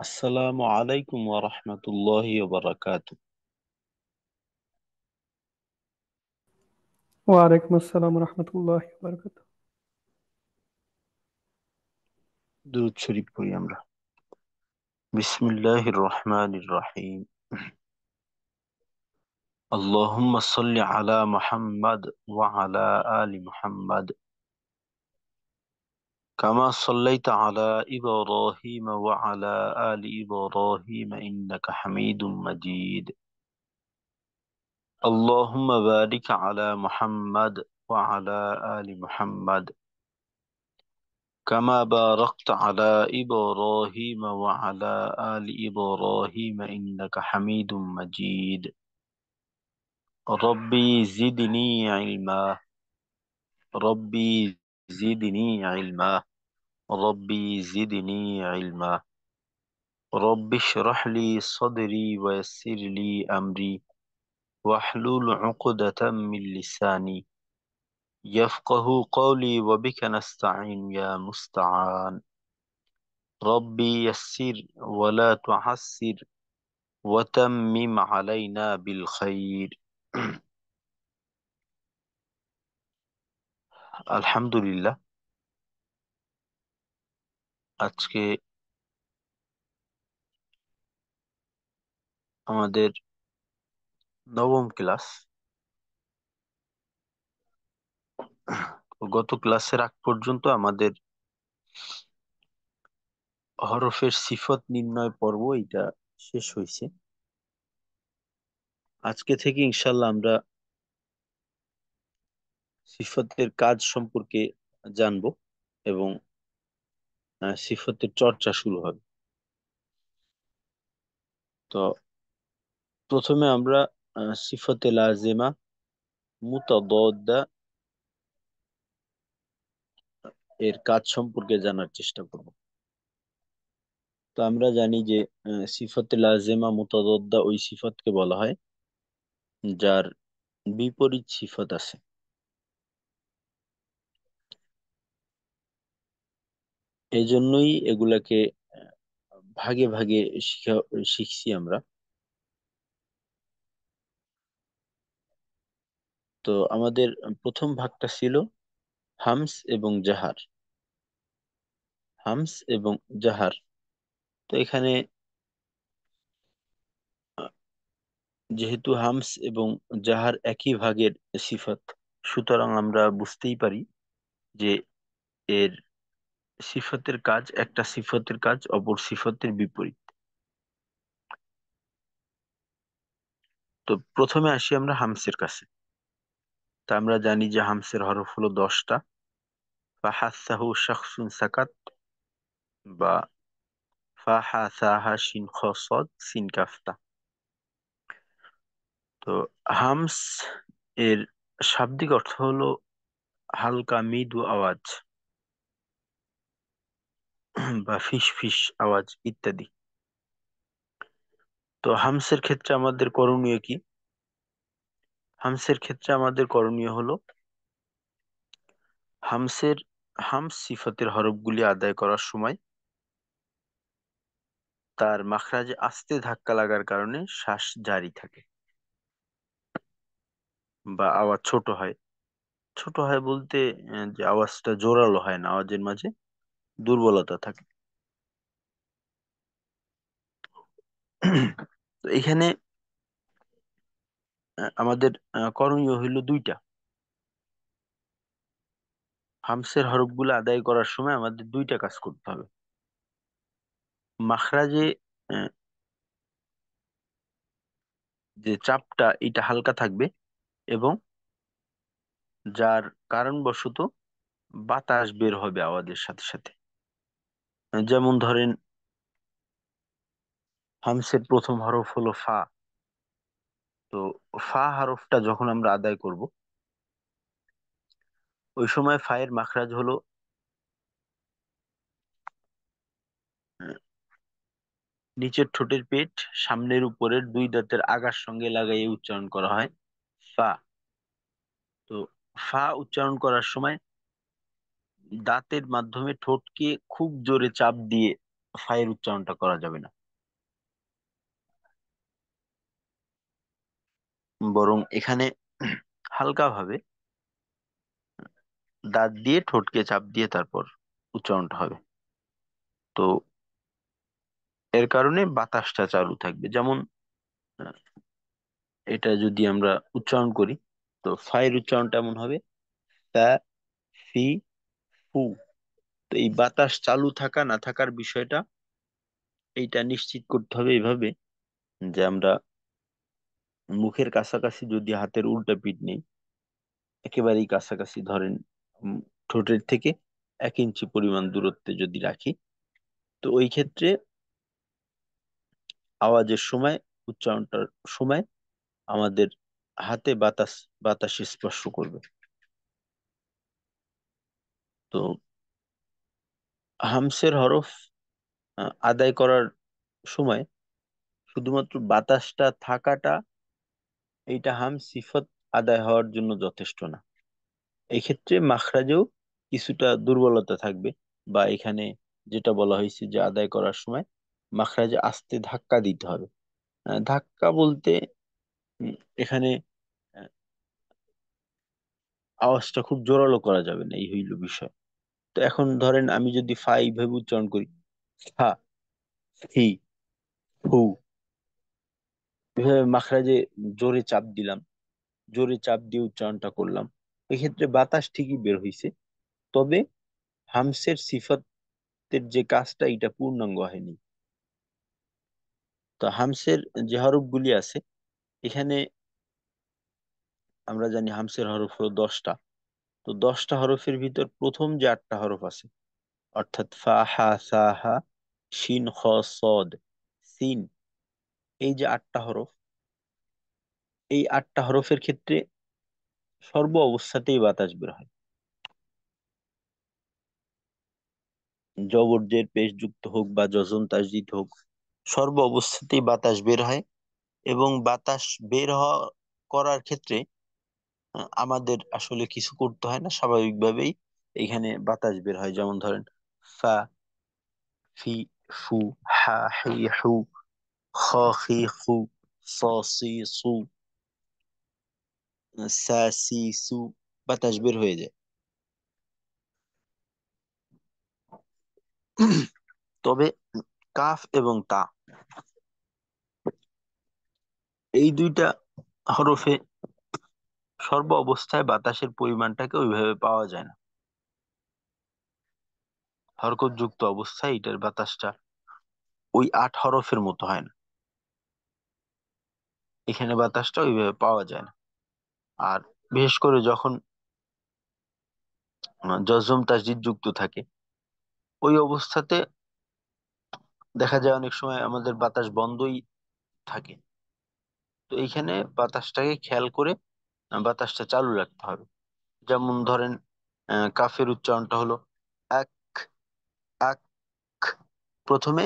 আসসালামু আলাইকুম ওয়া রাহমাতুল্লাহি ওয়া বারাকাতুহু। ওয়ালাইকুম আসসালাম রহমতুল্লাহ বারকাত। দুরূদ শরীফ পড়ি আমরা। বিসমিল্লাহির রহমানির রহিম। আল্লাহুম্মা সাল্লি আলা মুহাম্মাদ ওয়া আলা আলি মুহাম্মাদ কামা সাল্লাইতা আলা ইব্রাহিম ওয়া আলা আলি ইব্রাহিম ইন্নাকা হামিদুম মাজিদ। আল্লাহুম্মা বারিক আলা মুহাম্মাদ ওয়া আলা আলি মুহাম্মাদ كما باركت على إبراهيم وعلى آل إبراهيم إنك حميد مجيد. ربي زدني علما. ربي زدني علما. ربي زدني علما. رب اشرح لي صدري ويسر لي أمري واحلل عقدة من لساني يفقه قولي وبك نستعين يا مستعان. ربي يسر ولا تعسر وتمم علينا بالخير. আলহামদুলিল্লাহ। আজকে আমাদের নবম ক্লাস। গত ক্লাসের আগ পর্যন্ত আমাদের হরফের সিফত নির্ণয় পর্ব এটা শেষ হয়েছে। আজকে থেকে ইনশাল্লাহ আমরা সিফতের কাজ সম্পর্কে জানবো এবং সিফতের চর্চা শুরু হবে। তো প্রথমে আমরা সিফতে লাজেমা মুতাদাদ্দা এর কাজ সম্পর্কে জানার চেষ্টা করব। তো আমরা জানি যে সিফতে লাজেমা মুতাদাদ্দা ওই সিফতকে বলা হয় যার বিপরীত সিফত আছে। এই জন্যই এগুলাকে ভাগে ভাগে শিখছি আমরা। তো আমাদের প্রথম ভাগটা ছিল হামস এবং জাহার। হামস এবং জাহার। তো এখানে আহ, যেহেতু হামস এবং জাহার একই ভাগের সিফত, সুতরাং আমরা বুঝতেই পারি যে এর সিফতের কাজ একটা সিফতের কাজ অপর সিফতের বিপরীত। তো প্রথমে আসি আমরা হামসের কাছে। তা আমরা জানি যে হামসের হরফ হলো 10টা। ফাহাসাহু শাখসুন সাকাত, বা ফাহাসাহা শিন খ সদ সিন কাফতা। তো হামস এর শাব্দিক অর্থ হলো হালকা মৃদু আওয়াজ বা ফিস ফিস আওয়াজ ইত্যাদি। তো হামসের ক্ষেত্রে আমাদের করণীয় কি? হামসের ক্ষেত্রে আমাদের করণীয় হলো হামসের হামস সিফাতের হরফগুলি আদায় করার সময় তার মাখরাজে আস্তে ধাক্কা লাগার কারণে শ্বাস জারি থাকে বা আওয়াজ ছোট হয়। ছোট হয় বলতে যে আওয়াজটা জোরালো হয় না, আওয়াজের মাঝে দুর্বলতা থাকে। তো এখানে আমাদের করণীয় হইল দুইটা। হামসের হরফগুলো আদায় করার সময় আমাদের দুইটা কাজ করতে হবে। মাখরাজে আহ, যে চাপটা এটা হালকা থাকবে, এবং যার কারণবশত বাতাস বের হবে আওয়াজের সাথে সাথে। যেমন ধরেন, হামসের প্রথম হরফ হলো ফা। তো ফা হরফটা যখন আমরা আদায় করব, ওই সময় ফায়ের মাখরাজ হলো আহ, নিচের ঠোঁটের পেট সামনের উপরের দুই দাঁতের আগার সঙ্গে লাগাইয়ে উচ্চারণ করা হয় ফা। তো ফা উচ্চারণ করার সময় দাঁতের মাধ্যমে ঠোঁটকে খুব জোরে চাপ দিয়ে ফায়ের উচ্চারণটা করা যাবে না, বরং এখানে হালকা ভাবে দাঁত দিয়ে ঠোঁটকে চাপ দিয়ে তারপর উচ্চারণটা হবে। তো এর কারণে বাতাসটা চালু থাকবে। যেমন আহ, এটা যদি আমরা উচ্চারণ করি, তো ফায়ের উচ্চারণটা এমন হবে ফা, ফি, ফু। তো এই বাতাস চালু থাকা না থাকার বিষয়টা এইটা নিশ্চিত করতে হবে এইভাবে, যে আমরা মুখের কাছাকাছি যদি হাতের উল্টা পিঠ নেই, একেবারেই কাছাকাছি ধরেন, উম, ঠোঁটের থেকে 1 ইঞ্চি পরিমাণ দূরত্বে যদি রাখি, তো ওই ক্ষেত্রে আওয়াজের সময়, উচ্চারণটার সময় আমাদের হাতে বাতাস স্পর্শ করবে। তো হামসের হরফ আদায় করার সময় শুধুমাত্র বাতাসটা থাকাটা, এইটা হাম সিফত আদায় হওয়ার জন্য যথেষ্ট না। এই ক্ষেত্রে মাখরাজেও কিছুটা দুর্বলতা থাকবে, বা এখানে যেটা বলা হয়েছে যে আদায় করার সময় মাখরাজে আস্তে ধাক্কা দিতে হবে। ধাক্কা বলতে উম, এখানে আহ, আওয়াজটা খুব জোরালো করা যাবে না, এই হইল বিষয়। তো এখন ধরেন আমি যদি ফা এইভাবে উচ্চারণ করি, ফা, ফি, ফু, এভাবে মাখরাজে জোরে চাপ দিলাম, জোরে চাপ দিয়ে উচ্চারণটা করলাম, এক্ষেত্রে বাতাস ঠিকই বের হইছে, তবে হামসের সিফাতের যে কাজটা এটা পূর্ণাঙ্গ হয়নি। তো হামসের যে হরফগুলি আছে এখানে, আমরা জানি হামসের হরফ হলো 10টা। তো 10টা হরফের ভিতর প্রথম যে 8টা হরফ আছে, অর্থাৎ ফা, হা, সা, হা, শিন, খ, সদ, সিন, এই যে 8টা হরফ, এই 8টা হরফের ক্ষেত্রে সর্ব অবস্থাতেই বাতাস বের হয়। জবর জের পেশ যুক্ত হোক বা যজম তাসদিদ হোক, সর্ব অবস্থাতেই বাতাস বের হয়। এবং বাতাস বের হওয়া করার ক্ষেত্রে আমাদের আসলে কিছু করতে হয় না, স্বাভাবিকভাবেই এখানে বাতাস বের হয়। যেমন ধরেন ফা, ফি, ফু, হা, হি, হু, খ, খি, খু, স, সি, সু, সা, সি, সু, বাতাস বের হয়ে যায়। তবে কাফ এবং তা, এই দুইটা হরফে সর্ব অবস্থায় বাতাসের পরিমাণটাকে ওইভাবে পাওয়া যায় না। হরকত যুক্ত অবস্থায় এটার বাতাসটা ওই 8 হরফের মতো হয় না, এখানে বাতাসটা ওইভাবে পাওয়া যায় না। আর বিশেষ করে যখন জজম তাসদিদ যুক্ত থাকে, ওই অবস্থাতে দেখা যায় অনেক সময় আমাদের বাতাস বন্ধই থাকে। তো এইখানে বাতাসটাকে খেয়াল করে বাতাসটা চালু রাখতে হবে। যেমন ধরেন কাফের উচ্চারণটা হলো এক, আক। প্রথমে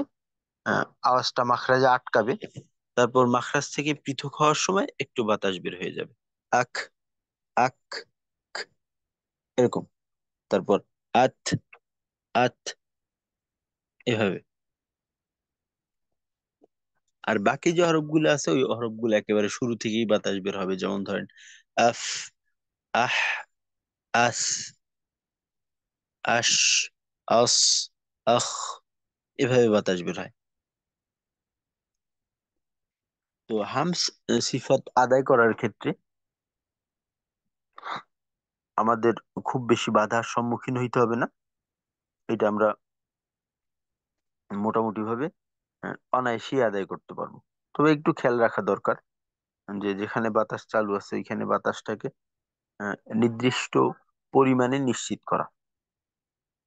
আওয়াজটা মাখরাজে আটকাবে, তারপর মাখরাজ থেকে পৃথক হওয়ার সময় একটু বাতাস বের হয়ে যাবে। আখ, আক, খ, এরকম। তারপর আত, আত, এভাবে। আর বাকি যে হরফগুলো আছে ওই হরফগুলো একেবারে শুরু থেকেই বাতাস বের হবে। যেমন ধরেন আফ, আহ, আস, আশ, আস, আখ, এভাবে বাতাস বের হয়। তো হামস সিফাত আদায় করার ক্ষেত্রে আমাদের খুব বেশি বাধার সম্মুখীন হইতে হবে না, এটা আমরা মোটামুটি ভাবে অনায়াসেই আদায় করতে পারবো। তবে একটু খেয়াল রাখা দরকার যে যেখানে বাতাস চালু আছে ওইখানে বাতাসটাকে নির্দিষ্ট পরিমাণে নিশ্চিত করা।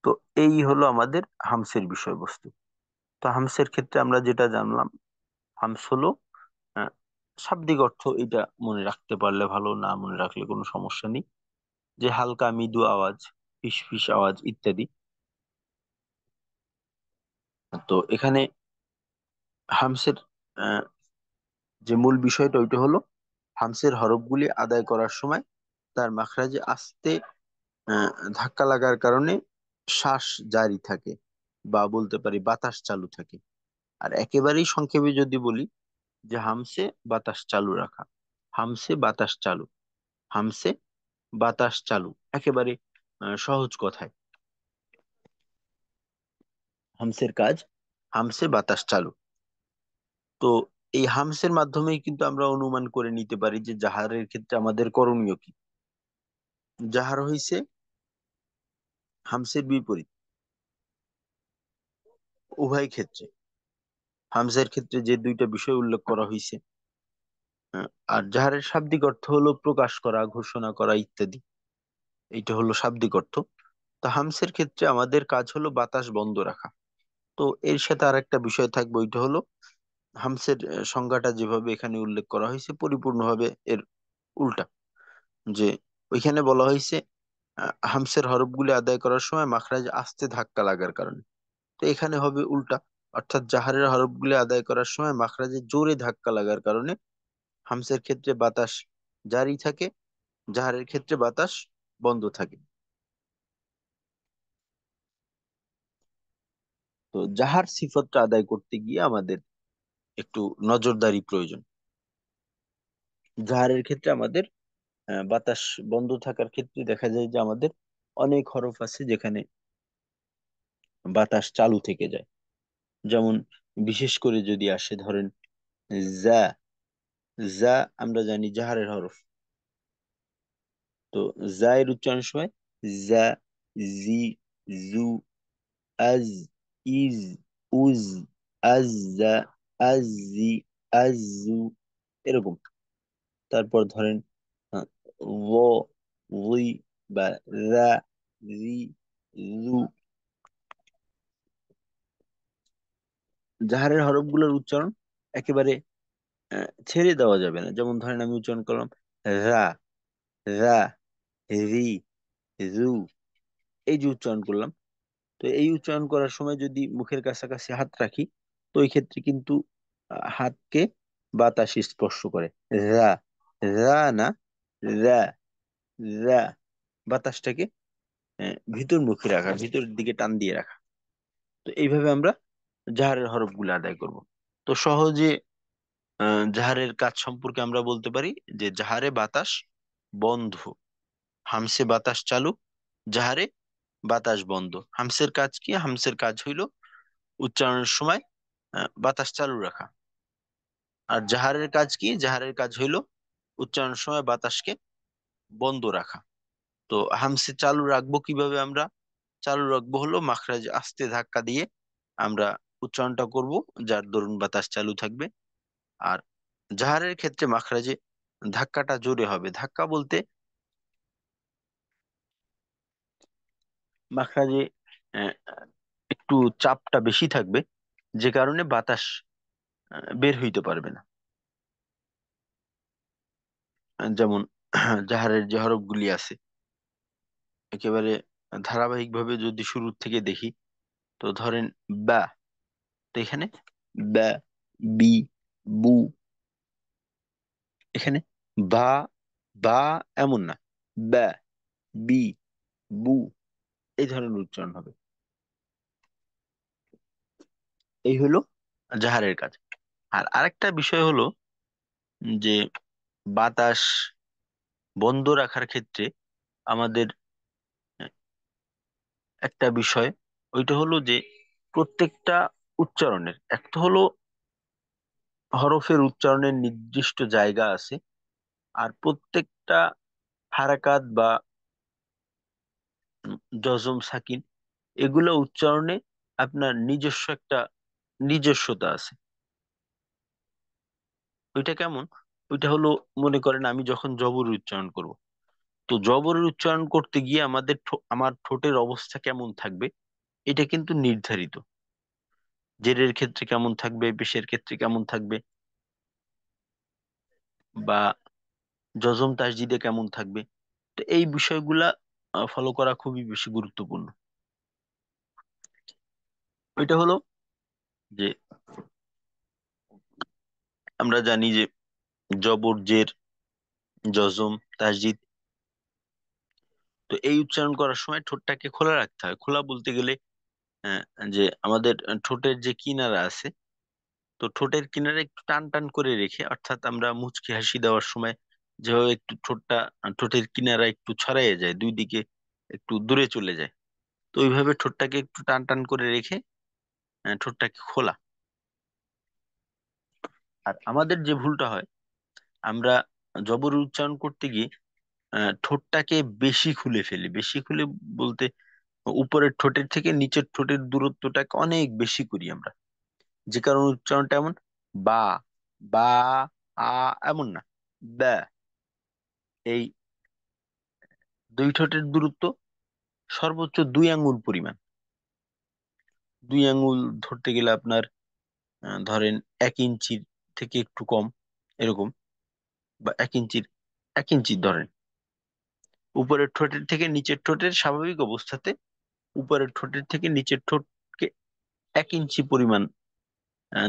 তো এই হলো আমাদের হামসের বিষয়বস্তু। তো হামসের ক্ষেত্রে আমরা যেটা জানলাম, হামস হলো আহ, শাব্দিক অর্থ, এটা মনে রাখতে পারলে ভালো, না মনে রাখলে কোনো সমস্যা নেই, যে হালকা মৃদু আওয়াজ, ফিস ফিস আওয়াজ ইত্যাদি। তো এখানে হামসের আহ, যে মূল বিষয়টা ওইটা হলো হামসের হরফগুলি আদায় করার সময় তার মাখরাজে আস্তে আহ, ধাক্কা লাগার কারণে শ্বাস জারি থাকে। বা বলতে পারি বাতাস চালু থাকে। আর একেবারেই সংক্ষেপে যদি বলি যে হামসে বাতাস চালু রাখা, হামসে বাতাস চালু, হামসে বাতাস চালু, একেবারে সহজ কথায় হামসের কাজ হামসে বাতাস চালু। তো এই হামসের মাধ্যমেই কিন্তু আমরা অনুমান করে নিতে পারি যে জাহারের ক্ষেত্রে আমাদের করণীয় কি। জাহার হইছে হামসের বিপরীত উভয় ক্ষেত্রে। হামজার ক্ষেত্রে যে দুইটা বিষয় উল্লেখ করা হয়েছে, আর জাহারের শাব্দিক অর্থ হলো প্রকাশ করা, ঘোষণা করা ইত্যাদি। এইটা হলো শাব্দিক অর্থ। তো হামসের ক্ষেত্রে আমাদের কাজ হলো বাতাস বন্ধ রাখা। তো এর সাথে আর একটা বিষয় থাকবে, ওইটা হলো হামসের সংজ্ঞাটা যেভাবে এখানে উল্লেখ করা হয়েছে পরিপূর্ণভাবে এর উল্টা। যে ওইখানে বলা হয়েছে হামসের হরফগুলি আদায় করার সময় মাখরাজ আস্তে ধাক্কা লাগার কারণে। তো এখানে হবে উল্টা, অর্থাৎ জাহারের হরফগুলি আদায় করার সময় মাখরাজে জোরে ধাক্কা লাগার কারণে হামসের ক্ষেত্রে বাতাস জারি থাকে, জাহারের ক্ষেত্রে বাতাস বন্ধ থাকে। তো জাহার সিফতটা আদায় করতে গিয়ে আমাদের একটু নজরদারি প্রয়োজন। জাহারের ক্ষেত্রে আমাদের বাতাস বন্ধ থাকার ক্ষেত্রে দেখা যায় যে আমাদের অনেক হরফ আছে যেখানে বাতাস চালু থেকে যায়। যেমন বিশেষ করে যদি আসে ধরেন জা, জা আমরা জানি জাহারের হরফ। তো জা এর উচ্চারণ সময় জা, জি, জু, আজ, ইজ, উজ, আজ্জা, আজ্জি, আজ্জু, এরকম। তারপর ধরেন আহ, ও, উই বা রা, রি, রু। জাহারের হরফগুলোর উচ্চারণ একেবারে ছেড়ে দেওয়া যাবে না। যেমন ধরেন আমি উচ্চারণ করলাম রা, রা, রি, রু, এই যে উচ্চারণ করলাম। তো এই উচ্চারণ করার সময় যদি মুখের কাছাকাছি হাত রাখি, তো ওই ক্ষেত্রে কিন্তু হাতকে বাতাস স্পর্শ করে। রা, রা না, রা, রা, বাতাসটাকে ভিতর মুখে রাখা, ভিতরের দিকে টান দিয়ে রাখা। তো এইভাবে আমরা জাহারের হরফগুলো আদায় করব। তো সহজে জাহারের কাজ সম্পর্কে আমরা বলতে পারি যে জাহারে বাতাস বন্ধ, হামসে বাতাস চালু, জাহারে বাতাস বন্ধ। হামসের কাজ কি? হামসের কাজ হইল উচ্চারণের সময় বাতাস চালু রাখা। আর জাহারের কাজ কি? জাহারের কাজ হইল উচ্চারণের সময় বাতাসকে বন্ধ রাখা। তো হামসে চালু রাখবো কিভাবে আমরা? চালু রাখবো হলো মাখরাজ আস্তে ধাক্কা দিয়ে আমরা উচ্চারণটা করব, যার দরুন বাতাস চালু থাকবে। আর জাহারের ক্ষেত্রে মাখরাজে ধাক্কাটা জোরে হবে। ধাক্কা বলতে মাখরাজে আহ, একটু চাপটা বেশি থাকবে, যে কারণে বাতাস বের হইতে পারবে না। যেমন জাহারের যে হরফগুলি আছে একেবারে ধারাবাহিকভাবে যদি শুরু থেকে দেখি, তো ধরেন বা, তো এখানে বা, বি, বু, এখানে বা, বা এমন না, বা, বি, বু, এই ধরনের উচ্চারণ হবে। এই হলো জাহারের কাজ। আর আরেকটা বিষয় হলো যে বাতাস বন্ধ রাখার ক্ষেত্রে আমাদের একটা বিষয়, ওইটা হলো যে প্রত্যেকটা উচ্চারণের একটা হলো হরফের উচ্চারণের নির্দিষ্ট জায়গা আছে। আর প্রত্যেকটা হারাকাত বা জজম সাকিন এগুলো উচ্চারণে আপনার নিজস্ব একটা নিজস্বতা আছে। ওইটা কেমন? ওইটা হলো, মনে করেন আমি যখন জবরের উচ্চারণ করব, তো জবরের উচ্চারণ করতে গিয়ে আমাদের আমার ঠোঁটের অবস্থা কেমন থাকবে এটা কিন্তু নির্ধারিত। জেরের ক্ষেত্রে কেমন থাকবে, পেশের ক্ষেত্রে কেমন থাকবে, বা জজম তাসজিদে কেমন থাকবে। তো এই বিষয়গুলা ফলো করা খুবই বেশি গুরুত্বপূর্ণ। ওইটা হলো যে আমরা জানি যে জবর, জের, জজম, তাসজিদ, তো এই উচ্চারণ করার সময় ঠোঁটটাকে খোলা রাখতে হয়। খোলা বলতে গেলে আহ, যে আমাদের ঠোঁটের যে কিনারা আছে, তো ঠোঁটের কিনারা একটু টান টান করে রেখে, অর্থাৎ আমরা মুচকি হাসি দেওয়ার সময় যেভাবে একটু ঠোঁটের কিনারা একটু ছড়াইয়ে যায়, দুই দিকে একটু দূরে চলে যায়, তো ওইভাবে ঠোঁটটাকে একটু টান টান করে রেখে ঠোঁটটাকে খোলা। আর আমাদের যে ভুলটা হয়, আমরা জবর উচ্চারণ করতে গিয়ে ঠোঁটটাকে বেশি খুলে ফেলি। বেশি খুলে বলতে উপরের ঠোঁটের থেকে নিচের ঠোঁটের দূরত্বটাকে অনেক বেশি করি আমরা, যে কারণে উচ্চারণটা এমন বা, বা, আ, এমন না, ব্যা। এই দুই ঠোঁটের দূরত্ব সর্বোচ্চ 2 আঙ্গুল পরিমাণ। 2 আঙ্গুল ধরতে গেলে আপনার ধরেন 1 ইঞ্চির থেকে একটু কম, এরকম, বা 1 ইঞ্চির, 1 ইঞ্চি ধরেন। উপরের ঠোঁটের থেকে নিচের ঠোঁটের স্বাভাবিক অবস্থাতে উপরের ঠোঁটের থেকে নিচের ঠোঁটকে 1 ইঞ্চি পরিমাণ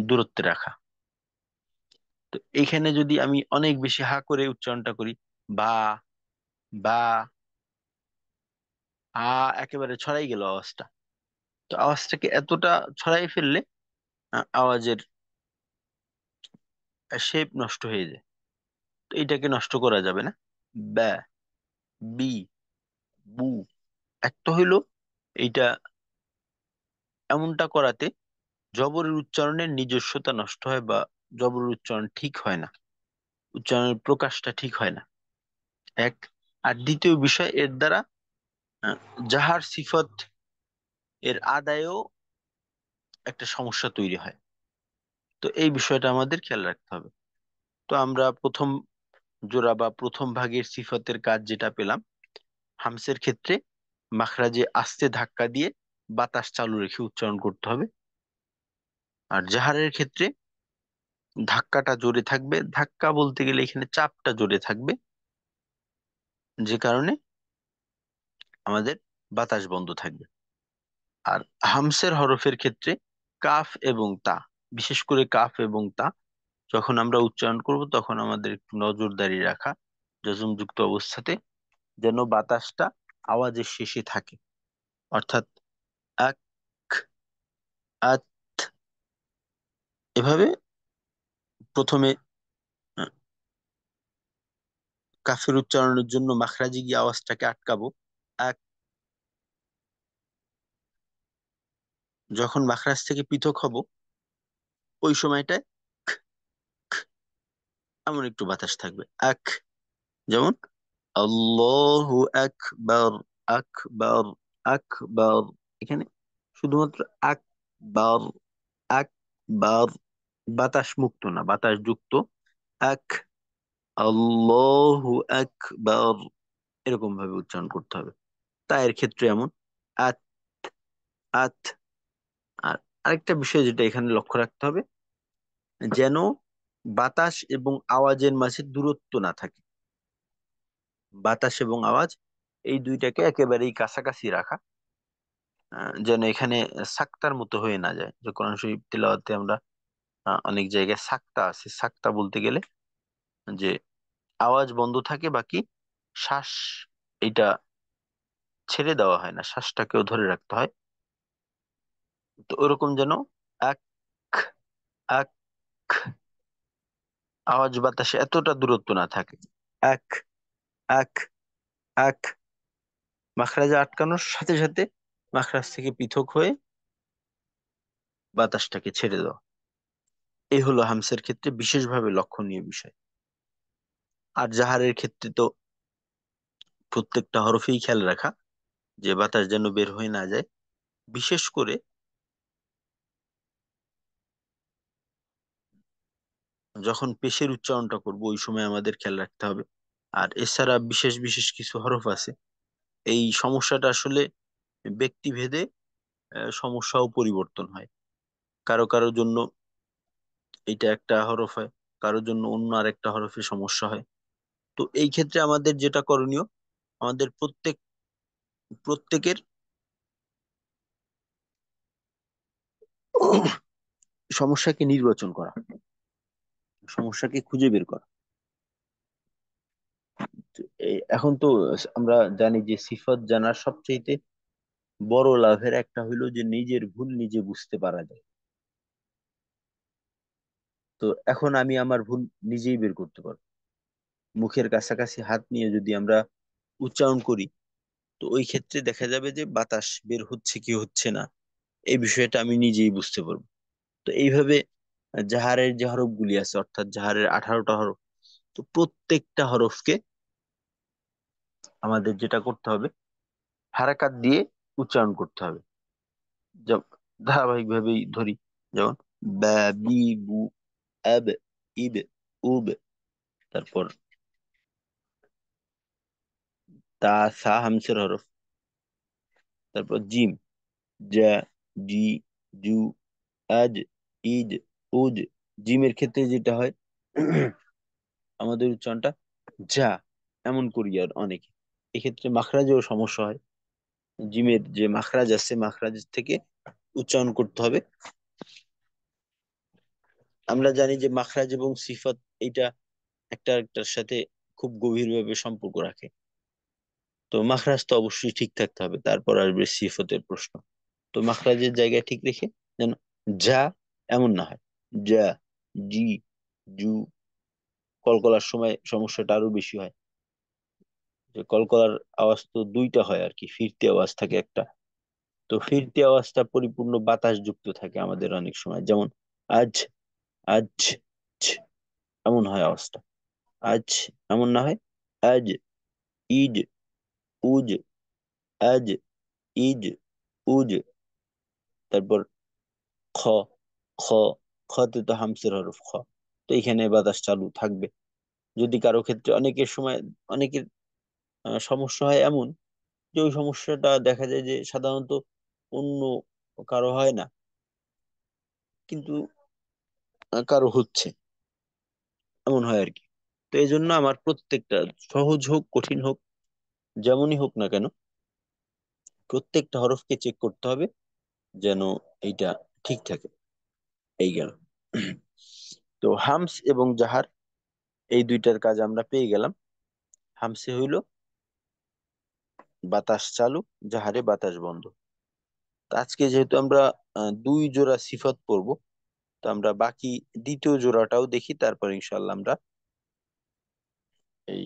দূরত্বে রাখা। তো এখানে যদি আমি অনেক বেশি হা করে উচ্চারণটা করি, বা, বা, আ, একেবারে ছড়াই গেল আওয়াজটা। তো আওয়াজটাকে এতটা ছড়াই ফেললে আওয়াজের শেপ নষ্ট হয়ে যায়। তো এটাকে নষ্ট করা যাবে না। ব্যা, বি, বু, একটা হইলো এইটা, এমনটা করাতে জবরের উচ্চারণের নিজস্বতা নষ্ট হয়, বা জবরের উচ্চারণ ঠিক হয় না, উচ্চারণের প্রকাশটা ঠিক হয় না। এক। আর দ্বিতীয় বিষয়, এর দ্বারা আহ, জাহার সিফত এর আদায়েও একটা সমস্যা তৈরি হয়। তো এই বিষয়টা আমাদের খেয়াল রাখতে হবে। তো আমরা প্রথম জোড়া বা প্রথম ভাগের সিফতের কাজ যেটা পেলাম, হামসের ক্ষেত্রে মাখরাজে আস্তে ধাক্কা দিয়ে বাতাস চালু রেখে উচ্চারণ করতে হবে। আর জাহারের ক্ষেত্রে ধাক্কাটা জোরে থাকবে, ধাক্কা বলতে গেলে এখানে চাপটা জোরে থাকবে, যে কারণে আমাদের বাতাস বন্ধ থাকবে। আর হামসের হরফের ক্ষেত্রে কাফ এবং তা, বিশেষ করে কাফ এবং তা যখন আমরা উচ্চারণ করব, তখন আমাদের একটু নজরদারি রাখা যজমযুক্ত অবস্থাতে, যেন বাতাসটা আওয়াজের শেষে থাকে। অর্থাৎ আক, আত, এভাবে প্রথমে আহ, কাফের উচ্চারণের জন্য মাখরাজি গিয়ে আওয়াজটাকে আটকাবো। আক, যখন মাখরাজ থেকে পৃথক হব, ওই সময়টায় এমন একটু বাতাস থাকবে। আক, যেমন আল্লাহু আকবার, আকবার, আকবার, এখানে শুধুমাত্র আকবার, আকবার, বাতাস মুক্ত না, বাতাস যুক্ত। আক, আল্লাহু আকবার, এরকম ভাবে উচ্চারণ করতে হবে। তায়ের ক্ষেত্রে এমন আত, আত। আর আরেকটা বিষয় যেটা এখানে লক্ষ্য রাখতে হবে, যেন বাতাস এবং আওয়াজের মাঝে দূরত্ব না থাকে। বাতাস এবং আওয়াজ এই দুইটাকে একেবারেই কাছাকাছি রাখা, যেন এখানে সাক্তার মতো হয়ে না যায়। যে কোরআন শরীফ তিলাওয়াতে আমরা অনেক জায়গায় সাক্তা আছে, সাক্তা বলতে গেলে যে আওয়াজ বন্ধ থাকে, বাকি শ্বাস এটা ছেড়ে দেওয়া হয় না, শ্বাসটাকেও ধরে রাখতে হয়। তো ওরকম যেন এক, এক, আওয়াজ বাতাসে এতটা দূরত্ব না থাকে। এক, এক, এক, মাখরাজে আটকানোর সাথে সাথে মাখরাজ থেকে পৃথক হয়ে বাতাসটাকে ছেড়ে দেওয়া। এই হলো হামসের ক্ষেত্রে বিশেষভাবে লক্ষণীয় বিষয়। আর জাহারের ক্ষেত্রে তো প্রত্যেকটা হরফেই খেয়াল রাখা, যে বাতাস যেন বের হয়ে না যায়। বিশেষ করে যখন পেশের উচ্চারণটা করব, ওই সময় আমাদের খেয়াল রাখতে হবে। আর এছাড়া বিশেষ বিশেষ কিছু হরফ আছে, এই সমস্যাটা আসলে ব্যক্তিভেদে সমস্যাও পরিবর্তন হয়। কারো কারো জন্য এটা একটা হরফ হয়, কারোর জন্য অন্য আরেকটা হরফে সমস্যা হয়। তো এই ক্ষেত্রে আমাদের যেটা করণীয়, আমাদের প্রত্যেকের সমস্যাকে নির্বাচন করা, সমস্যাকে খুঁজে বের করা। তো এখন তো আমরা জানি যে সিফাত জানার সবচেয়ে বড় লাভের একটা হইলো যে নিজের ভুল নিজে বুঝতে পারা যায়। তো এখন আমি আমার ভুল নিজেই বের করতে পারবো। মুখের কাছাকাছি হাত নিয়ে যদি আমরা উচ্চারণ করি, তো ওই ক্ষেত্রে দেখা যাবে যে বাতাস বের হচ্ছে কি হচ্ছে না, এই বিষয়টা আমি নিজেই বুঝতে পারবো। তো এইভাবে জাহারের যে হরফ গুলি আছে, অর্থাৎ জাহারের 18টা হরফ, তো প্রত্যেকটা হরফকে আমাদের যেটা করতে হবে, হারাকাত দিয়ে উচ্চারণ করতে হবে। ধারাবাহিক ভাবেই ধরি, যেমন বা, বি, বু, আব, ইব, উব, তারপর তা, সা হামসের হরফ, তারপর জিম, জা, জি, জু, আজ, ইদ, উদ। জিমের ক্ষেত্রে যেটা হয়, আমাদের উচ্চারণটা যা এমন করি আর অনেকে, এক্ষেত্রে মাখরাজেও সমস্যা হয়। জিমের যে মাখরাজ আছে, মাখরাজ থেকে উচ্চারণ করতে হবে। আমরা জানি যে মাখরাজ এবং সিফাত, এটা একটা একটার সাথে খুব গভীরভাবে সম্পর্ক রাখে। তো মাখরাজ তো অবশ্যই ঠিক থাকতে হবে, তারপর আসবে সিফতের প্রশ্ন। তো মাখরাজের জায়গায় ঠিক রেখে যেন যা এমন না হয়, যা, জি, জু। কলকলার সময় সমস্যাটা আরো বেশি হয়, যে কলকলার আওয়াজ তো দুইটা হয় আর কি, ফিরতি আওয়াজ থাকে একটা। তো ফিরতি আওয়াজটা পরিপূর্ণ বাতাস যুক্ত থাকে আমাদের অনেক সময়, যেমন আজ, আজ, ছ, এমন হয় আওয়াজটা। আজ এমন না হয় আজ, ইজ, উজ, আজ, ইজ, উজ। তারপর খ, খ, খতে তো হামসের হরফ খ, তো এখানে বাতাস চালু থাকবে। যদি কারো ক্ষেত্রে অনেকের সময়, অনেকের সমস্যা হয় এমন, যে ওই সমস্যাটা দেখা যায় যে সাধারণত অন্য কারো হয় না, কিন্তু কারো হচ্ছে, এমন হয় আর কি। তো এই জন্য আমার প্রত্যেকটা, সহজ হোক কঠিন হোক, যেমনই হোক না কেন, প্রত্যেকটা হরফকে চেক করতে হবে যেন এইটা ঠিক থাকে। এই গেল। তো হামস এবং জাহার, এই দুইটার কাজ আমরা পেয়ে গেলাম। হামসে হইল বাতাস চালু, জাহারে বাতাস বন্ধ। তো আজকে যেহেতু আমরা দুই জোড়া সিফাত পড়বো, তো আমরা বাকি দ্বিতীয় জোড়াটাও দেখি, তারপর ইনশাল্লাহ আমরা এই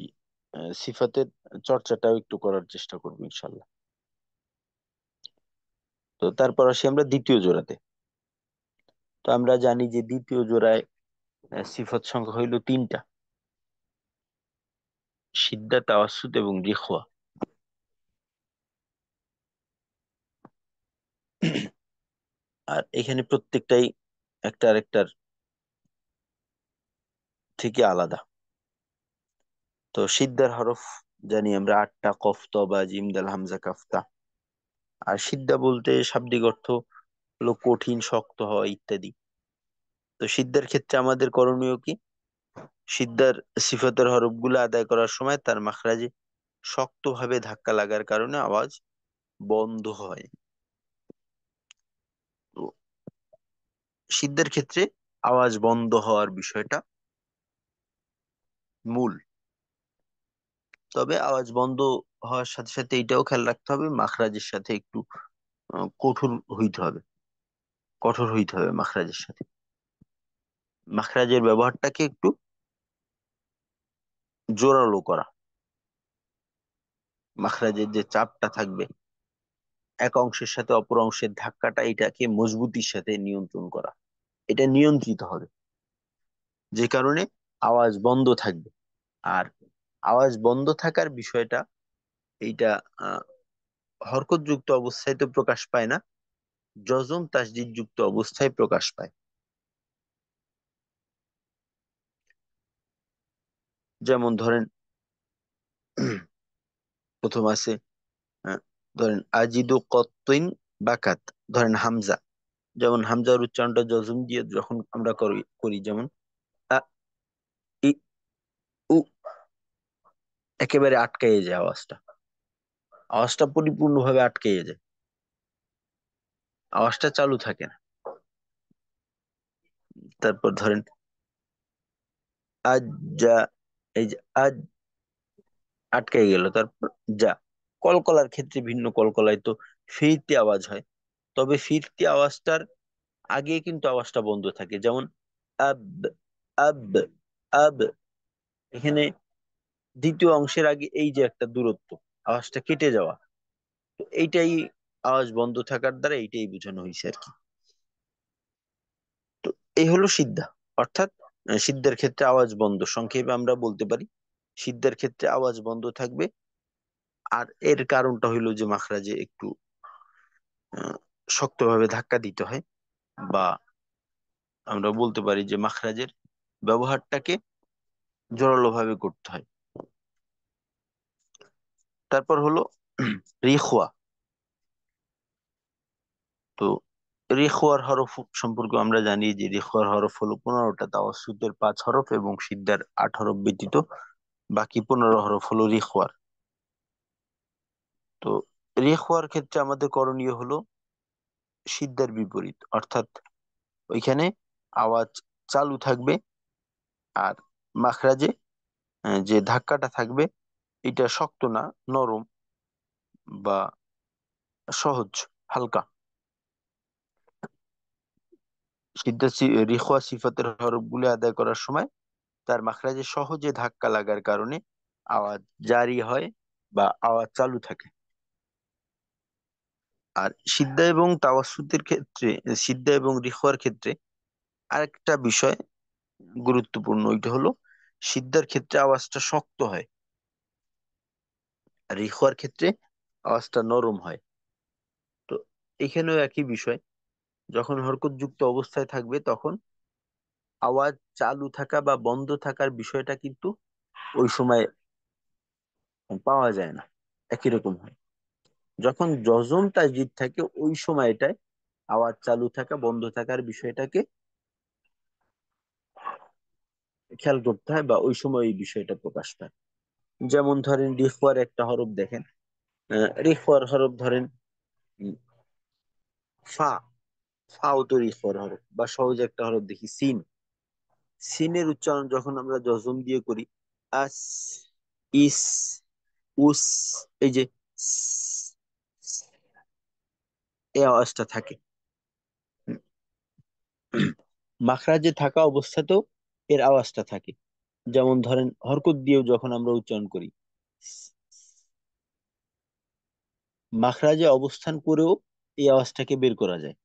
সিফাতের চর্চাটাও একটু করার চেষ্টা করবো ইনশাল্লাহ। তো তারপর আসি আমরা দ্বিতীয় জোড়াতে। তো আমরা জানি যে দ্বিতীয় জোড়ায় সিফাত সংখ্যা হইল তিনটা: সিদ্ধা, তাওয়াসসুত এবং রিখওয়া। আর এখানে প্রত্যেকটাই একটা আরেকটার থেকে আলাদা। তো সিদ্ধার হরফ জানি আমরা 8টা: কফ, ত, বা, জিম, দাল, হামজা, কাফতা। আর সিদ্ধা বলতে শাব্দিক অর্থ হলো কঠিন, শক্ত হওয়া ইত্যাদি। তো সিদ্ধার ক্ষেত্রে আমাদের করণীয় কি? সিদ্ধার সিফাতের হরফ গুলো আদায় করার সময় তার মাখরাজে শক্তভাবে ধাক্কা লাগার কারণে আওয়াজ বন্ধ হয়। তো সিদ্ধের ক্ষেত্রে আওয়াজ বন্ধ হওয়ার বিষয়টা মূল। তবে আওয়াজ বন্ধ হওয়ার সাথে সাথে এটাও খেয়াল রাখতে হবে, মাখরাজের সাথে একটু কঠোর হইতে হবে, কঠোর হইতে হবে মাখরাজের সাথে। মাখরাজের ব্যবহারটাকে একটু জোরালো করা, মাখরাজের যে চাপটা থাকবে এক অংশের সাথে অপর অংশের ধাক্কাটা, এটাকে মজবুতির সাথে নিয়ন্ত্রণ করা, এটা নিয়ন্ত্রিত হবে, যে কারণে আওয়াজ বন্ধ থাকবে। আর আওয়াজ বন্ধ থাকার বিষয়টা, এইটা আহ হরকত যুক্ত অবস্থায় তো প্রকাশ পায় না, জজম তাসদিদ যুক্ত অবস্থায় প্রকাশ পায়। যেমন ধরেন, প্রথম আছে, আহ, ধরেন আজিদু কত্তিন বাকাত, ধরেন হামজা, যেমন হামজার উচ্চারণটা জজম দিয়ে যখন আমরা করি করি, যেমন আ, ই, উ, একেবারে আটকাইয়ে যায় আওয়াজটা, আওয়াজটা পরিপূর্ণভাবে আটকাইয়ে যায়, আওয়াজটা চালু থাকে না। তারপর ধরেন আজ, যা, এই যে আজ আটকাই গেল, তারপর যা। কলকলার ক্ষেত্রে ভিন্ন, কলকলায় তো ফিরতি আওয়াজ হয়, তবে ফিরতি আওয়াজটার আগে কিন্তু আওয়াজটা বন্ধ থাকে। যেমন আব, আব, আব, এখানে দ্বিতীয় অংশের আগে এই যে একটা দূরত্ব, আওয়াজটা কেটে যাওয়া, তো এইটাই আওয়াজ বন্ধ থাকার দ্বারা এইটাই বোঝানো হয়েছে আর কি। তো এই হলো সিদ্ধা, অর্থাৎ সিদ্ধের ক্ষেত্রে আওয়াজ বন্ধ, সংক্ষেপে আমরা বলতে পারি সিদ্ধের ক্ষেত্রে আওয়াজ বন্ধ থাকবে। আর এর কারণটা হইলো যে মাখরাজে একটু আহ, শক্তভাবে ধাক্কা দিতে হয়, বা আমরা বলতে পারি যে মাখরাজের ব্যবহারটাকে জোরালো ভাবে করতে হয়। তারপর হলো রিখওয়া। তো রিখওয়ার হরফ সম্পর্কে আমরা জানি যে রিখওয়ার হরফ হলো 15টা, তাওয়াসুদের 5 হরফ এবং সিদ্ধার 8 হরফ ব্যতীত বাকি 15 হরফ হলো রিখওয়ার। তো রিখওয়ার ক্ষেত্রে আমাদের করণীয় হলো সিদ্ধার বিপরীত, অর্থাৎ ওইখানে আওয়াজ চালু থাকবে, আর মাখরাজে যে ধাক্কাটা থাকবে এটা শক্ত না, নরম বা সহজ, হালকা। রিখওয়া সিফাতের হরফগুলো আদায় করার সময় তার মাখরাজে সহজে ধাক্কা লাগার কারণে আওয়াজ জারি হয় বা আওয়াজ চালু থাকে। আর সিদ্ধা এবং তাওয়াসুদের ক্ষেত্রে, সিদ্ধা এবং রিখওয়ার ক্ষেত্রে আরেকটা বিষয় গুরুত্বপূর্ণ, ওইটা হলো সিদ্ধার ক্ষেত্রে আওয়াজটা শক্ত হয়, আর রিখওয়ার ক্ষেত্রে আওয়াজটা নরম হয়। তো এখানেও একই বিষয়, যখন হরকত যুক্ত অবস্থায় থাকবে তখন আওয়াজ চালু থাকা বা বন্ধ থাকার বিষয়টা কিন্তু ওই সময় পাওয়া যায় না, একই রকম হয়। যখন জজম তাসদিদ থাকে ওই সময়টায় আওয়াজ চালু থাকা বন্ধ থাকার বিষয়টাকে খেয়াল করতে হয়, বা ওই সময় এই বিষয়টা প্রকাশ পায়। যেমন ধরেন রিখওয়ার একটা হরফ দেখেন, রিখওয়ার হরফ ধরেন উম, ফা, ফাও তো রিখওয়ার হরফ, বা সহজ একটা হরফ দেখি সিন। সিনের উচ্চারণ যখন আমরা জজম দিয়ে করি, আস, ইস, উস, এই যে এই আওয়াজটা থাকে। মাখরাজে থাকা অবস্থাতেও এর আওয়াজটা থাকে। যেমন ধরেন হরকত দিয়েও যখন আমরা উচ্চারণ করি, মাখরাজে অবস্থান করেও এই আওয়াজটাকে বের করা যায়।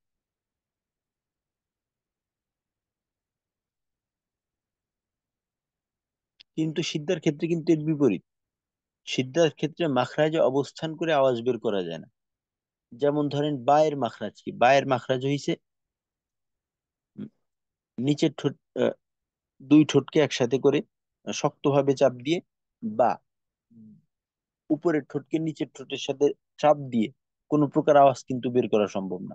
কিন্তু সিদ্ধার ক্ষেত্রে কিন্তু এর বিপরীত, সিদ্ধার ক্ষেত্রে মাখরাজে অবস্থান করে আওয়াজ বের করা যায় না। যেমন ধরেন বায়ের মাখরাজ কি, বায়ের মাখরাজ হইছে উম, নিচের ঠোঁট, দুই ঠোঁটকে একসাথে করে শক্তভাবে চাপ দিয়ে, বা উপরের ঠোঁটকে নিচের ঠোঁটের সাথে চাপ দিয়ে কোনো প্রকার আওয়াজ কিন্তু বের করা সম্ভব না।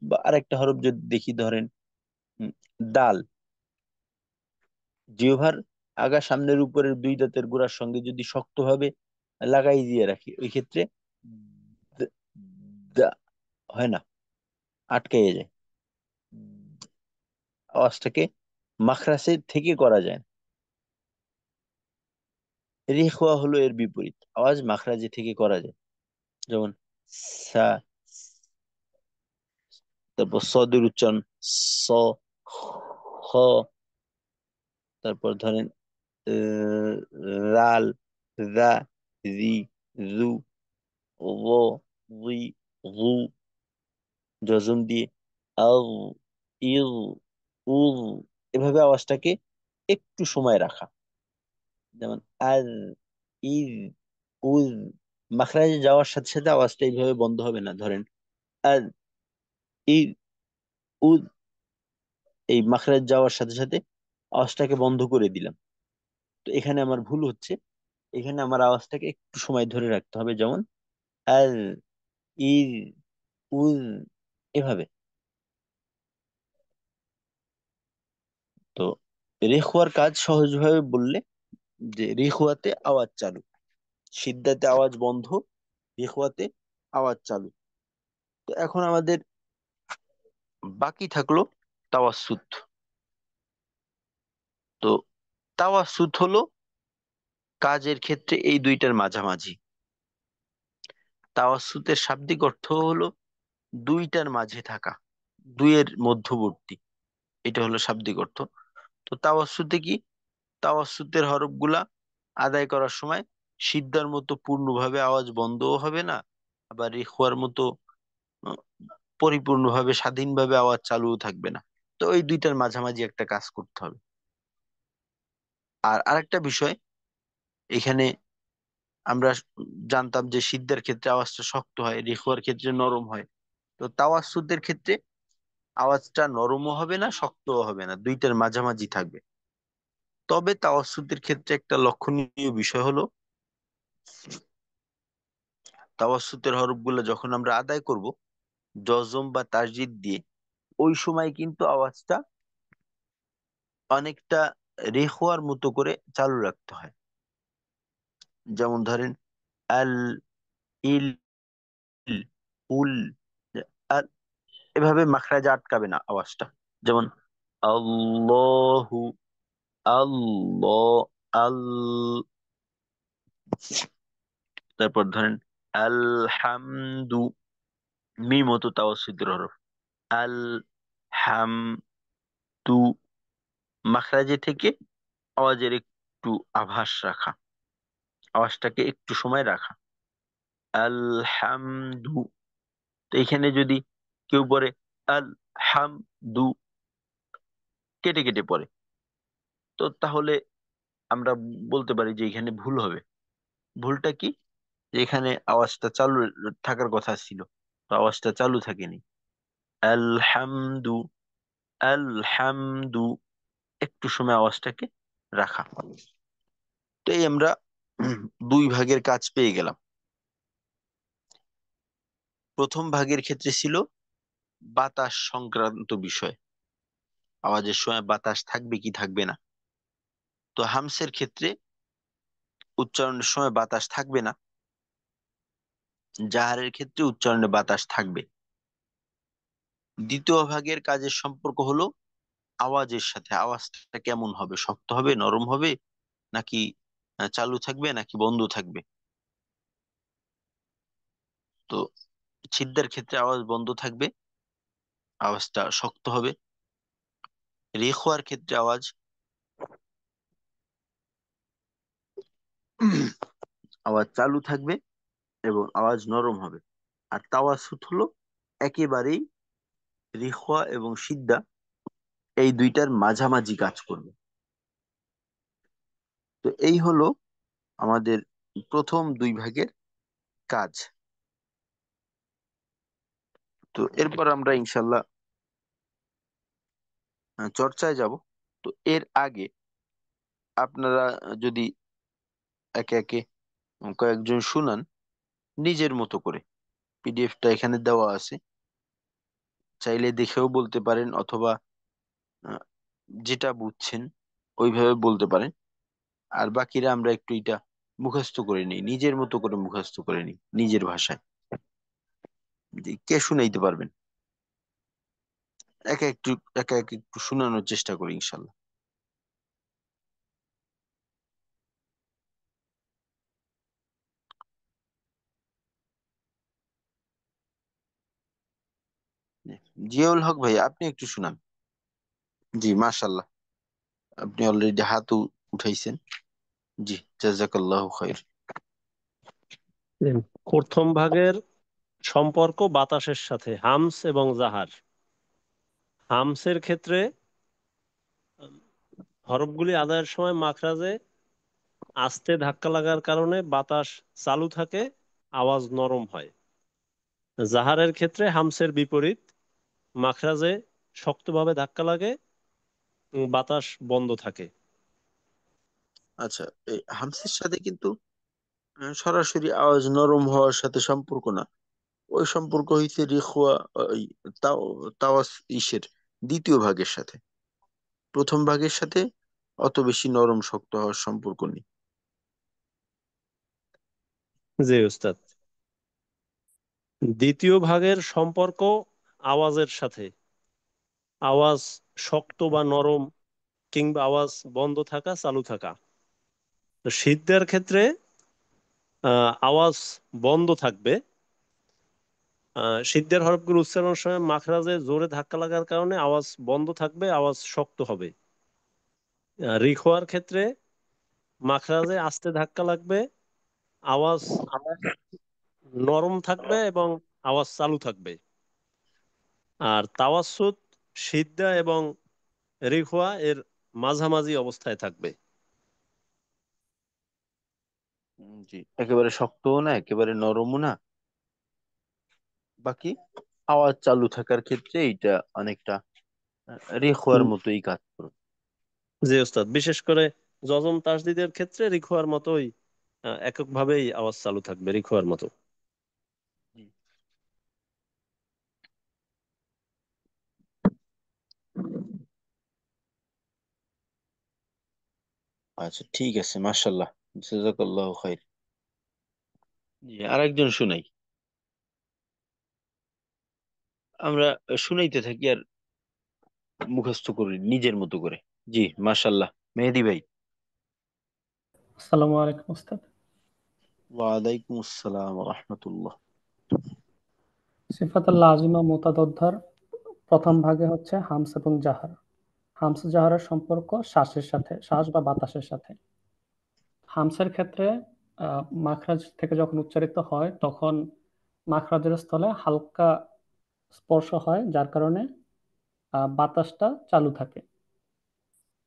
বা আরেকটা হরফ যদি দেখি ধরেন উম, দাল, জিহ্বার আগা সামনের উপরের দুই দাঁতের গোড়ার সঙ্গে যদি শক্তভাবে লাগাই দিয়ে রাখি, ওই ক্ষেত্রে দ- দা হয় না, আটকাইয়ে যায়, আওয়াজটাকে মাখরাসের থেকে করা যায় না। রিখওয়া হলো এর বিপরীত, আওয়াজ মাখরাজে থেকে করা যায়। যেমন সা, তারপর সদের উচ্চারণ স, খ, তারপর ধরেন আহ, রাল, রা, রি, রু, র, রি, রু, জজম দিয়ে আউ, ইউ, উল, এভাবে আওয়াজটাকে একটু সময় রাখা। যেমন আর, ইজ, উজ, মাখরাজে যাওয়ার সাথে সাথে আওয়াজটা এইভাবে বন্ধ হবে না। ধরেন আর, ইজ, উজ, এই মাখরাজ যাওয়ার সাথে সাথে আওয়াজটাকে বন্ধ করে দিলাম। তো এখানে আমার ভুল হচ্ছে, এখানে আমার আওয়াজটাকে একটু সময় ধরে রাখতে হবে। যেমন আর, ইজ, উজ, এভাবে। তো রেখুয়ার কাজ সহজভাবে বললে যে রেখুয়াতে আওয়াজ চালু, সিদ্ধাতে আওয়াজ বন্ধ, রেখুয়াতে আওয়াজ চালু। তো এখন আমাদের বাকি থাকলো তাওয়াসুত। তো তাওয়াসুত হলো কাজের ক্ষেত্রে এই দুইটার মাঝামাঝি। তাওয়াসুতের শাব্দিক অর্থ হলো দুইটার মাঝে থাকা, দুইয়ের মধ্যবর্তী। এটা হলো শাব্দিক অর্থ। তো তাওয়াসুতে কি, তাওয়াসুতের হরফগুলা আদায় করার সময় সিদ্ধার মতো পূর্ণভাবে আওয়াজ বন্ধও হবে না, আবার ইখওয়ার মতো আহ, পরিপূর্ণভাবে স্বাধীনভাবে আওয়াজ চালুও থাকবে না। তো ওই দুইটার মাঝামাঝি একটা কাজ করতে হবে। আর আরেকটা বিষয় এখানে, আমরা জানতাম যে সিদ্ধার ক্ষেত্রে আওয়াজটা শক্ত হয়, রিখওয়ার ক্ষেত্রে নরম হয়। তো তাওয়াসুদের ক্ষেত্রে আওয়াজটা নরমও হবে না, শক্তও হবে না, দুইটার মাঝামাঝি থাকবে। তবে তাওয়াসুদের ক্ষেত্রে একটা লক্ষণীয় বিষয় হলো, তাওয়াসুতের হরফগুলো যখন আমরা আদায় করব জজম বা তাসজিদ দিয়ে, ওই সময় কিন্তু আওয়াজটা অনেকটা রেখোয়ার মতো করে চালু রাখতে হয়। যেমন ধরেন আল, ইল, উল, আল, এভাবে মাখরাজে আটকাবে না আওয়াজটা। যেমন আল্লাহু, আল্লাহ, আল, তারপর ধরেন আলহামদু, মিম মতো তাওয়াসুদের হরফ, আল, হাম, তু, মাখরাজে থেকে আওয়াজের একটু আভাস রাখা, আওয়াজটাকে একটু সময় রাখা। আলহামদু। তো এখানে যদি কেউ পড়ে আল, হাম, দু, কেটে কেটে পড়ে, তো তাহলে আমরা বলতে পারি যে এখানে ভুল হবে। ভুলটা কি, যে এখানে আওয়াজটা চালু থাকার কথা ছিল, তো আওয়াজটা চালু থাকেনি। আলহামদু, আলহামদু, একটু সময় আওয়াজটাকে রাখা। তো এই আমরা দুই ভাগের কাজ পেয়ে গেলাম। প্রথম ভাগের ক্ষেত্রে ছিল বাতাস সংক্রান্ত বিষয়, আওয়াজের সময় বাতাস থাকবে কি থাকবে না। তো হামসের ক্ষেত্রে উচ্চারণের সময় বাতাস থাকবে না, জাহারের ক্ষেত্রে উচ্চারণে বাতাস থাকবে। দ্বিতীয় ভাগের কাজের সম্পর্ক হলো আওয়াজের সাথে, আওয়াজটা কেমন হবে, শক্ত হবে, নরম হবে, নাকি চালু থাকবে, নাকি বন্ধ থাকবে। তো ছিদ্দার ক্ষেত্রে আওয়াজ বন্ধ থাকবে, আওয়াজটা শক্ত হবে। রেখোয়ার ক্ষেত্রে আওয়াজ আওয়াজ চালু থাকবে এবং আওয়াজ নরম হবে। আর তাওয়াসুত হলো একেবারেই রিখওয়া এবং সিদ্ধা এই দুইটার মাঝামাঝি কাজ করবে। তো এই হলো আমাদের প্রথম দুই ভাগের কাজ। তো এরপর আমরা ইনশাল্লাহ চর্চায় যাব। তো এর আগে আপনারা যদি একে একে কয়েকজন শুনান নিজের মতো করে, পিডিএফটা এখানে দেওয়া আছে, চাইলে দেখেও বলতে পারেন, অথবা আহ, যেটা বুঝছেন ওইভাবে বলতে পারেন। আর বাকিরা আমরা একটু এটা মুখস্থ করে নিই, নিজের মতো করে মুখস্থ করে নিই নিজের ভাষায়। যে কে শুনাইতে পারবেন, একা একটু, একা একা একটু শোনানোর চেষ্টা করি ইনশাল্লাহ। জি, জিয়াউল হক ভাই আপনি একটু শুনান। জি মাশাল্লাহ, আপনি অলরেডি হাত উঠাইছেন। জি, জাজাকাল্লাহ খাইর। হুম। প্রথম ভাগের সম্পর্ক বাতাসের সাথে, হামস এবং জাহার। হামসের ক্ষেত্রে হরফগুলি আদায়ের সময় মাখরাজে আস্তে ধাক্কা লাগার কারণে বাতাস চালু থাকে, আওয়াজ নরম হয়। জাহারের ক্ষেত্রে হামসের বিপরীত, মাখরাজে শক্তভাবে ধাক্কা লাগে, বাতাস বন্ধ থাকে। আচ্ছা, এই হামসের সাথে কিন্তু সরাসরি আওয়াজ নরম হওয়ার সাথে সম্পর্ক না, ওই সম্পর্ক হইছে রিখওয়া, ওই তাও তাওয়াস ইসের দ্বিতীয় ভাগের সাথে। প্রথম ভাগের সাথে অত বেশি নরম শক্ত হওয়ার সম্পর্ক নেই। জি উস্তাদ। দ্বিতীয় ভাগের সম্পর্ক আওয়াজের সাথে, আওয়াজ শক্ত বা নরম, কিংবা আওয়াজ বন্ধ থাকা চালু থাকা। তো সিদ্ধার ক্ষেত্রে আওয়াজ বন্ধ থাকবে, সিদ্ধের হরফগুলো উচ্চারণের সময় মাখরাজে জোরে ধাক্কা লাগার কারণে আওয়াজ বন্ধ থাকবে, আওয়াজ শক্ত হবে। রিখ হওয়ার ক্ষেত্রে মাখরাজে আস্তে ধাক্কা লাগবে, আওয়াজ নরম থাকবে এবং আওয়াজ চালু থাকবে। আর তাওয়াসসুত সিদ্ধা এবং রিখওয়া এর মাঝামাঝি অবস্থায় থাকবে। জি, একেবারে শক্তও না, একেবারে নরমও না। বাকি আওয়াজ চালু থাকার ক্ষেত্রে এইটা অনেকটা রেখোয়ার হুম, মতোই কাজ করবে। জি ওস্তাদ, বিশেষ করে জজম তাসদিদের ক্ষেত্রে রিখওয়ার মতোই এককভাবেই আওয়াজ চালু থাকবে, রিখওয়ার মতো। জি। আচ্ছা, ঠিক আছে, মাশাল্লাহ, জাযাকাল্লাহ খাইর। জি, আরেকজন শুনাই। আমরা শুনাইতে থাকি আর মুখস্থ করি নিজের মতো করে। জি, মাশাল্লাহ, মেহেদি ভাই। আসসালামু আলাইকুম ওস্তাদ। ওয়ালাইকুম আসসালাম রহমতুল্লাহ। সিফাতুল লাজিমা মুতাদদ্দার প্রথম ভাগে হচ্ছে হামস এবং জাহার। হামস জাহারের সম্পর্ক শ্বাসের সাথে, শ্বাস বা বাতাসের সাথে। হামসের ক্ষেত্রে মাখরাজ থেকে যখন উচ্চারিত হয় তখন মাখরাজের স্থলে হালকা স্পর্শ হয়, যার কারণে বাতাসটা চালু থাকে।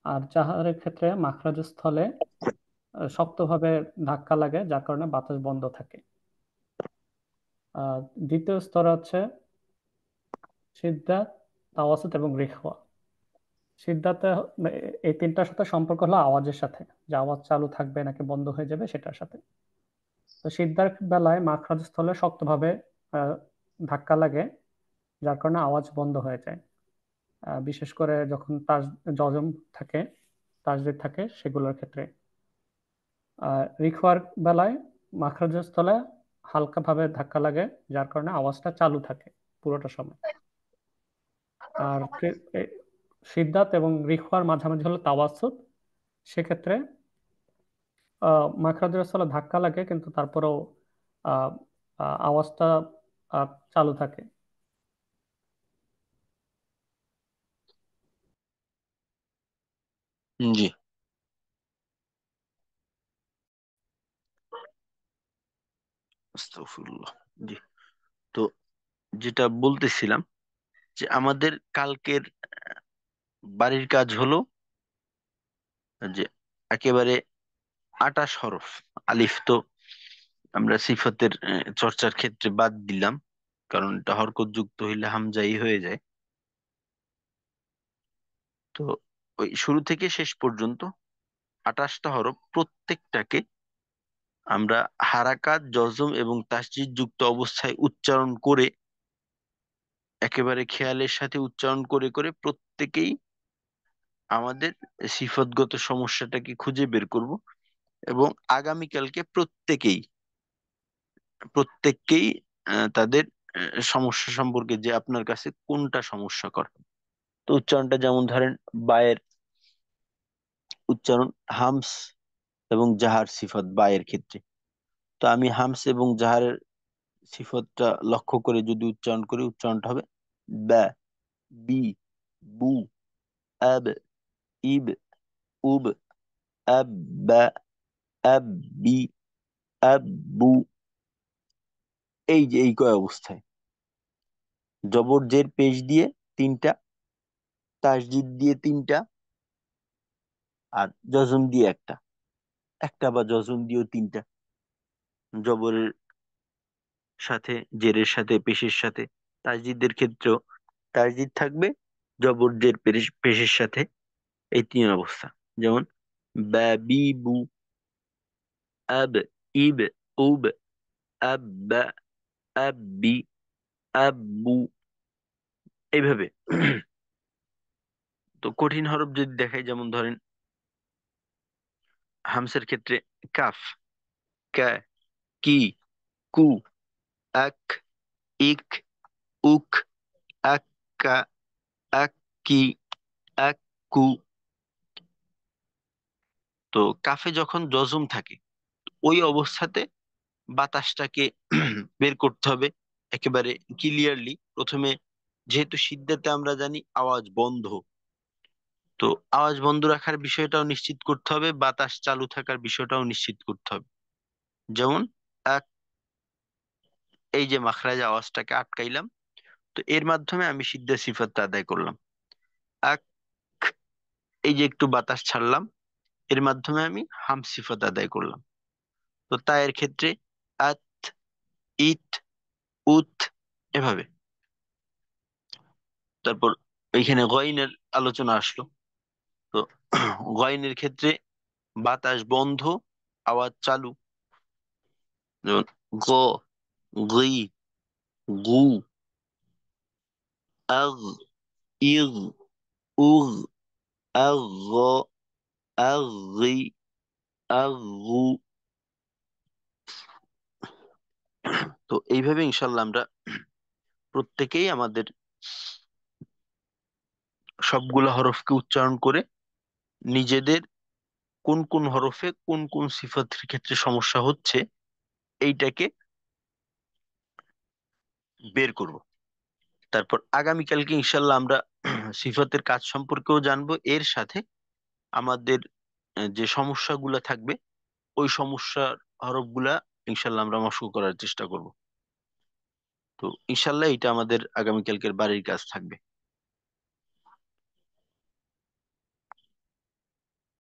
আর জাহারের ক্ষেত্রে মাখরাজের স্থলে শক্তভাবে ধাক্কা লাগে, যার কারণে বাতাস বন্ধ থাকে। দ্বিতীয় স্তর হচ্ছে সিদ্ধাত, তাওয়াসুত এবং রিখওয়া। সিদ্ধাতে এই তিনটার সাথে সম্পর্ক হলো আওয়াজের সাথে, যে আওয়াজ চালু থাকবে নাকি বন্ধ হয়ে যাবে সেটার সাথে। তো সিদ্ধার বেলায় মাখরাজ স্থলে শক্তভাবে আহ, ধাক্কা লাগে, যার কারণে আওয়াজ বন্ধ হয়ে যায়। বিশেষ করে যখন জজম থাকে, তাসদিদ থাকে সেগুলোর ক্ষেত্রে। রিখওয়ার বেলায় মাখরাজের স্থলে হালকাভাবে ধাক্কা লাগে, যার কারণে আওয়াজটা চালু থাকে পুরোটা সময়। আর সিদ্ধাত এবং রিখওয়ার মাঝামাঝি হলো তাওয়াসুত। সেক্ষেত্রে মাখরাজের স্থলে ধাক্কা লাগে, কিন্তু তারপরেও আহ, আওয়াজটা চালু থাকে। জি, আস্তাগফিরুল্লাহ। জি, তো যেটা বলতেছিলাম যে আমাদের কালকের বাড়ির কাজ হলো যে একেবারে 28 হরফ। আলিফ তো আমরা সিফাতের চর্চার ক্ষেত্রে বাদ দিলাম, কারণ এটা হরকত যুক্ত হইলে হামজাই হয়ে যায়। তো ওই শুরু থেকে শেষ পর্যন্ত 28টা হরফ, প্রত্যেকটাকে আমরা হারাকাত, জজম এবং তাসজিদ যুক্ত অবস্থায় উচ্চারণ করে, একেবারে খেয়ালের সাথে উচ্চারণ করে করে প্রত্যেকেই আমাদের সিফতগত সমস্যাটাকে খুঁজে বের করব। এবং আগামীকালকে প্রত্যেককেই তাদের সমস্যা সম্পর্কে, যে আপনার কাছে কোনটা সমস্যাকর। তো উচ্চারণটা যেমন ধরেন, বায়ের উচ্চারণ হামস এবং জাহার সিফত বায়ের ক্ষেত্রে। তো আমি হামস এবং জাহারের সিফতটা লক্ষ্য করে যদি উচ্চারণ করি, উচ্চারণটা হবে বা, বি, বু, আব, ইব, উব, আব, বা, আব, বি, আব, বু। এই যে এই কয় অবস্থায় জবর জের পেশ দিয়ে তিনটা, তাসজিদ দিয়ে তিনটা, আর জজম দিয়ে একটা, একটা বা জজম দিয়েও তিনটা। জবরের সাথে, জেরের সাথে, পেশের সাথে। তাসজিদের ক্ষেত্রেও তাসজিদ থাকবে জবর জের পেশের সাথে। এই তিন অবস্থা। যেমন বা, বি, বু, আব, ইব, উব, আব্বা, আব্বি, আব্বু, এইভাবে। তো কঠিন হরফ যদি দেখাই, যেমন ধরেন হামসের ক্ষেত্রে কাফ, কা, কি, কু, আক, ইক, উক, আক্কা, আক্কি, আক্কু। তো কাফে যখন জজম থাকে, ওই অবস্থাতে বাতাসটাকে বের করতে হবে একেবারে ক্লিয়ারলি প্রথমে, যেহেতু সিদ্ধাতে আমরা জানি আওয়াজ বন্ধ, তো আওয়াজ বন্ধ রাখার বিষয়টাও নিশ্চিত করতে হবে, বাতাস চালু থাকার বিষয়টাও নিশ্চিত করতে হবে। যেমন এক, এই যে মাখরাজ আওয়াজটাকে আটকাইলাম, তো এর মাধ্যমে আমি সিদ্ধা সিফাতটা আদায় করলাম। এক, এই যে একটু বাতাস ছাড়লাম, এর মাধ্যমে আমি হাম সিফাত আদায় করলাম। তো তা এর ক্ষেত্রে আত, ইত, উত, এভাবে। তারপর এইখানে গয়নের আলোচনা আসলো। তো গয়নের ক্ষেত্রে বাতাস বন্ধ, আওয়াজ চালু। যেমন গ, গি, গু, আগ, ইগ, উগ, আগ, আগি, আগু। তো এইভাবে ইনশাল্লাহ আমরা প্রত্যেকেই আমাদের সবগুলো হরফকে উচ্চারণ করে নিজেদের কোন কোন হরফে কোন কোন সিফাতের ক্ষেত্রে সমস্যা হচ্ছে এইটাকে বের করব। তারপর আগামীকালকে ইনশাল্লাহ আমরা সিফাতের কাজ সম্পর্কেও জানবো, এর সাথে আমাদের যে সমস্যাগুলা থাকবে ওই সমস্যার হরফগুলা ইনশাল্লাহ আমরা মশক করার চেষ্টা করব। তো ইনশাল্লাহ এটা আমাদের আগামীকালকের বাড়ির কাজ থাকবে।